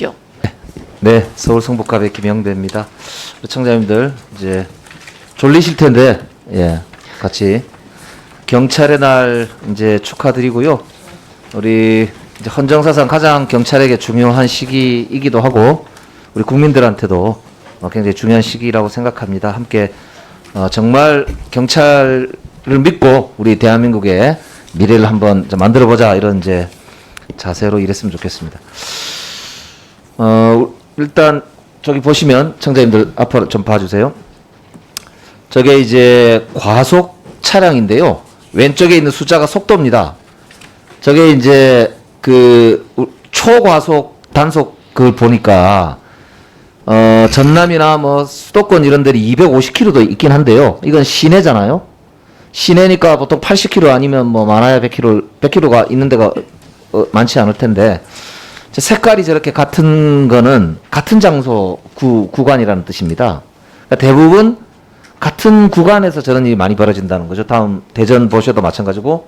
주십시오. 네, 서울 성북갑의 김영대입니다. 청자님들 이제 졸리실 텐데 같이 경찰의 날 이제 축하드리고요. 우리 이제 헌정사상 가장 경찰에게 중요한 시기이기도 하고 우리 국민들한테도 굉장히 중요한 시기라고 생각합니다. 함께 정말 경찰을 믿고 우리 대한민국의 미래를 한번 만들어보자 이런 이제 자세로 일했으면 좋겠습니다. 일단 저기 보시면 청자님들 앞으로 좀 봐주세요. 저게 이제 과속 차량인데요. 왼쪽에 있는 숫자가 속도입니다. 저게 이제 그 초과속 단속 그걸 보니까 전남이나 뭐 수도권 이런 데는 250km도 있긴 한데요. 이건 시내잖아요. 시내니까 보통 80km 아니면 뭐 많아야 100km가 있는 데가 많지 않을 텐데 색깔이 저렇게 같은 거는 같은 장소 구간이라는 뜻입니다. 그러니까 대부분 같은 구간에서 저런 일이 많이 벌어진다는 거죠. 다음 대전 보셔도 마찬가지고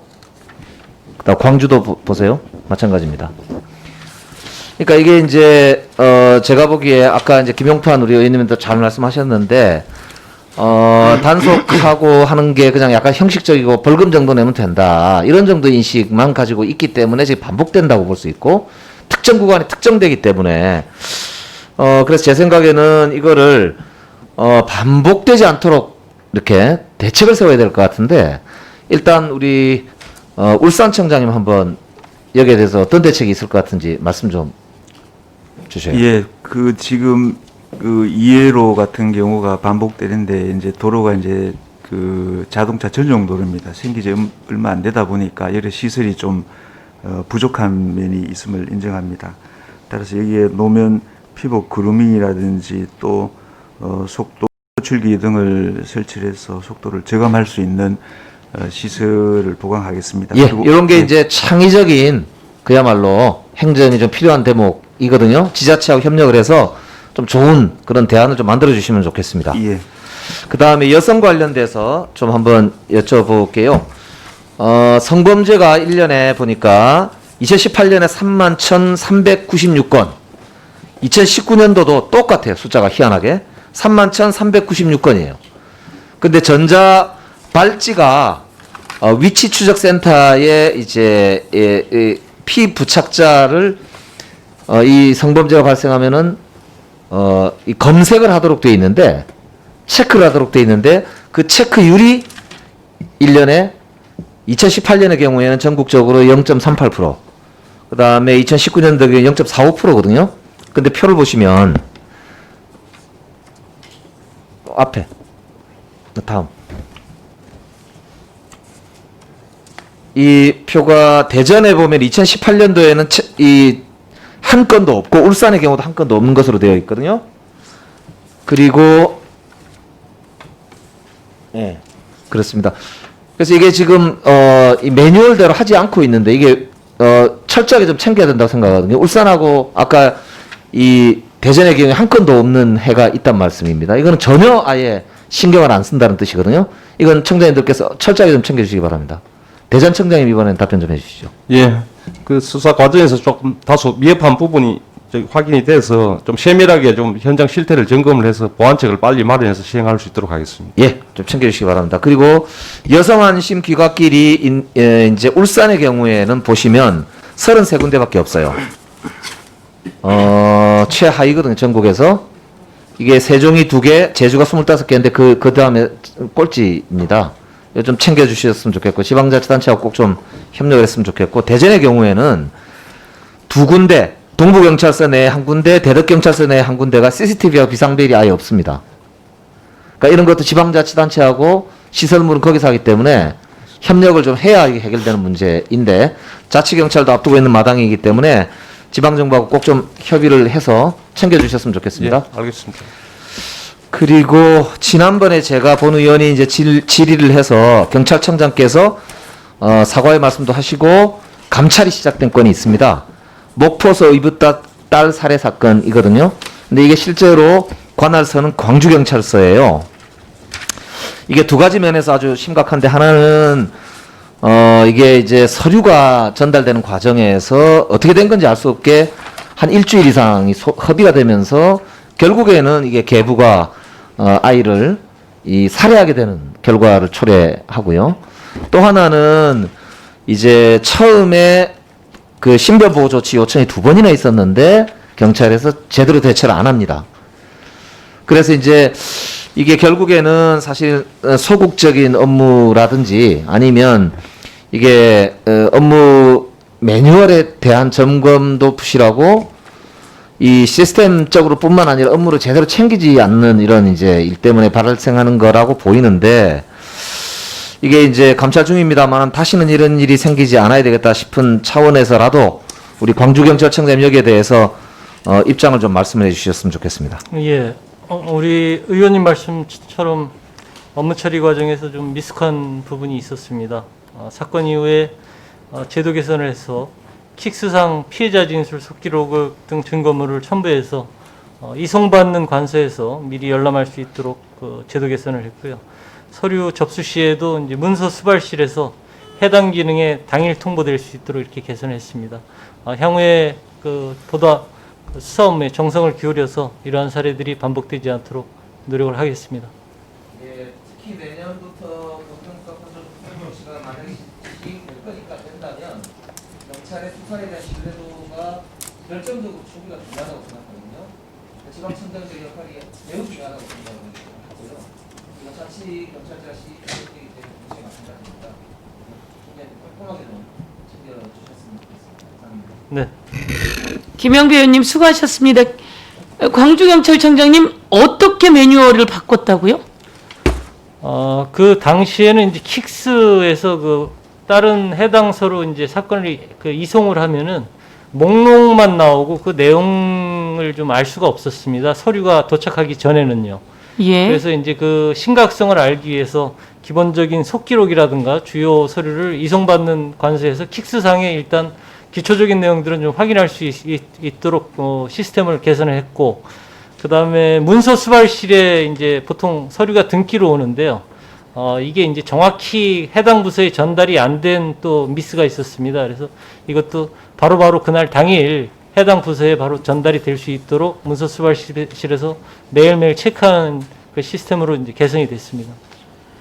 그다음 광주도 보세요. 마찬가지입니다. 그러니까 이게 이제 제가 보기에 아까 이제 김용판 우리 의원님도 잘 말씀하셨는데 단속하고 하는 게 그냥 약간 형식적이고 벌금 정도 내면 된다. 이런 정도 인식만 가지고 있기 때문에 지금 반복된다고 볼 수 있고 특정 구간이 특정되기 때문에 그래서 제 생각에는 이거를 반복되지 않도록 이렇게 대책을 세워야 될 것 같은데 일단 우리 울산청장님 한번 여기에 대해서 어떤 대책이 있을 것 같은지 말씀 좀 주셔요. 예, 그 지금 그 2회로 같은 경우가 반복되는데 이제 도로가 이제 그 자동차 전용 도로입니다. 생기 지 얼마 안 되다 보니까 여러 시설이 좀 부족한 면이 있음을 인정합니다. 따라서 여기에 노면 피복 그루밍이라든지 또 속도 줄기 등을 설치해서 속도를 저감할 수 있는 시설을 보강하겠습니다. 예, 그리고 이런 게 이제 창의적인 그야말로 행정이 좀 필요한 대목이거든요. 지자체하고 협력을 해서 좀 좋은 그런 대안을 좀 만들어 주시면 좋겠습니다. 예. 그 다음에 여성 관련돼서 좀 한번 여쭤볼게요. 성범죄가 1년에 보니까 2018년에 31,396건, 2019년도도 똑같아요. 숫자가 희한하게. 31,396건이에요. 근데 전자 발찌가 위치 추적 센터에 이제 피부착자를 이 성범죄가 발생하면은 이 검색을 하도록 돼 있는데 체크를 하도록 돼 있는데 그 체크율이 1년에 2018년의 경우에는 전국적으로 0.38%, 그 다음에 2019년도에 0.45%거든요. 근데 표를 보시면 앞에 다음 이 표가 대전에 보면 2018년도에는 이 한 건도 없고 울산의 경우도 한 건도 없는 것으로 되어 있거든요. 그리고 예, 그렇습니다. 그래서 이게 지금 이 매뉴얼대로 하지 않고 있는데 이게 철저하게 좀 챙겨야 된다고 생각하거든요. 울산하고 아까 이 대전의 경우에 한 건도 없는 해가 있단 말씀입니다. 이거는 전혀 아예 신경을 안 쓴다는 뜻이거든요. 이건 청장님들께서 철저하게 좀 챙겨주시기 바랍니다. 대전 청장님 이번엔 답변 좀 해주시죠. 예, 그 수사 과정에서 조금 다소 미흡한 부분이 확인이 돼서 좀 세밀하게 좀 현장 실태를 점검을 해서 보완책을 빨리 마련해서 시행할 수 있도록 하겠습니다. 예, 좀 챙겨주시기 바랍니다. 그리고 여성 안심 귀갓길이 이제 울산의 경우에는 보시면 33군데밖에 없어요. 최하위거든요, 전국에서. 이게 세종이 2개, 제주가 25개인데 그 다음에 꼴찌입니다. 이거 좀 챙겨주셨으면 좋겠고, 지방자치단체하고 꼭 좀 협력을 했으면 좋겠고, 대전의 경우에는 2군데, 동부경찰서 내에 1군데, 대덕경찰서 내에 1군데가 CCTV와 비상벨이 아예 없습니다. 그러니까 이런 것도 지방자치단체하고 시설물은 거기서 하기 때문에 협력을 좀 해야 이게 해결되는 문제인데, 자치경찰도 앞두고 있는 마당이기 때문에 지방정부하고 꼭 좀 협의를 해서 챙겨주셨으면 좋겠습니다. 예, 알겠습니다. 그리고 지난번에 제가 본 의원이 이제 질의를 해서 경찰청장께서 사과의 말씀도 하시고 감찰이 시작된 건이 있습니다. 목포서 의붓딸 살해 사건이거든요. 근데 이게 실제로 관할서는 광주경찰서예요. 이게 두 가지 면에서 아주 심각한데, 하나는 이게 이제 서류가 전달되는 과정에서 어떻게 된 건지 알 수 없게 한 일주일 이상이 허비가 되면서 결국에는 이게 계부가 아이를 살해하게 되는 결과를 초래하고요. 또 하나는 이제 처음에 그 신변보호 조치 요청이 2번이나 있었는데 경찰에서 제대로 대처를 안 합니다. 그래서 이제 이게 결국에는 사실 소극적인 업무라든지 아니면 이게 업무 매뉴얼에 대한 점검도 부실하고 이 시스템적으로 뿐만 아니라 업무를 제대로 챙기지 않는 이런 이제 일 때문에 발생하는 거라고 보이는데 이게 이제 감찰 중입니다만 다시는 이런 일이 생기지 않아야 되겠다 싶은 차원에서라도 우리 광주경찰청장 여기에 대해서 입장을 좀 말씀해 주셨으면 좋겠습니다. 예, 우리 의원님 말씀처럼 업무 처리 과정에서 좀 미숙한 부분이 있었습니다. 사건 이후에 제도 개선을 해서 킥스상 피해자 진술 속기록 등 증거물을 첨부해서 이송받는 관서에서 미리 열람할 수 있도록 그 제도 개선을 했고요. 서류 접수 시에도 이제 문서 수발실에서 해당 기능에 당일 통보될 수 있도록 이렇게 개선했습니다. 향후에 그 보다 수사 업무에 정성을 기울여서 이러한 사례들이 반복되지 않도록 노력을 하겠습니다. 예, 특히 내년부터 공정수사 컨트롤 조치가 만약에 시행될 거니까 된다면 경찰의 수사에 대한 신뢰도가 결정적으로 충분히가 중요하다고 생각하거든요. 지방청장적 역할이 매우 중요하다고 생각하고요. 이건 자치 경찰제가 시행되기 때문에 문제가 마찬가지입니다. 굉장히 꼼꼼하게 좀 챙겨주셨으면 좋겠습니다. 감사합니다. 네. 김영배 의원님 수고하셨습니다. 광주경찰청장님 어떻게 매뉴얼을 바꿨다고요? 그 당시에는 이제 킥스에서 그 다른 해당서로 이제 사건을 그 이송을 하면은 목록만 나오고 그 내용을 좀 알 수가 없었습니다. 서류가 도착하기 전에는요. 예. 그래서 이제 그 심각성을 알기 위해서 기본적인 속기록이라든가 주요 서류를 이송받는 관서에서 킥스상에 일단 기초적인 내용들은 좀 확인할 수 있도록 시스템을 개선을 했고, 그 다음에 문서 수발실에 이제 보통 서류가 등기로 오는데요. 이게 이제 정확히 해당 부서에 전달이 안 된 또 미스가 있었습니다. 그래서 이것도 바로바로 그날 당일 해당 부서에 바로 전달이 될 수 있도록 문서 수발실에서 매일매일 체크하는 그 시스템으로 이제 개선이 됐습니다.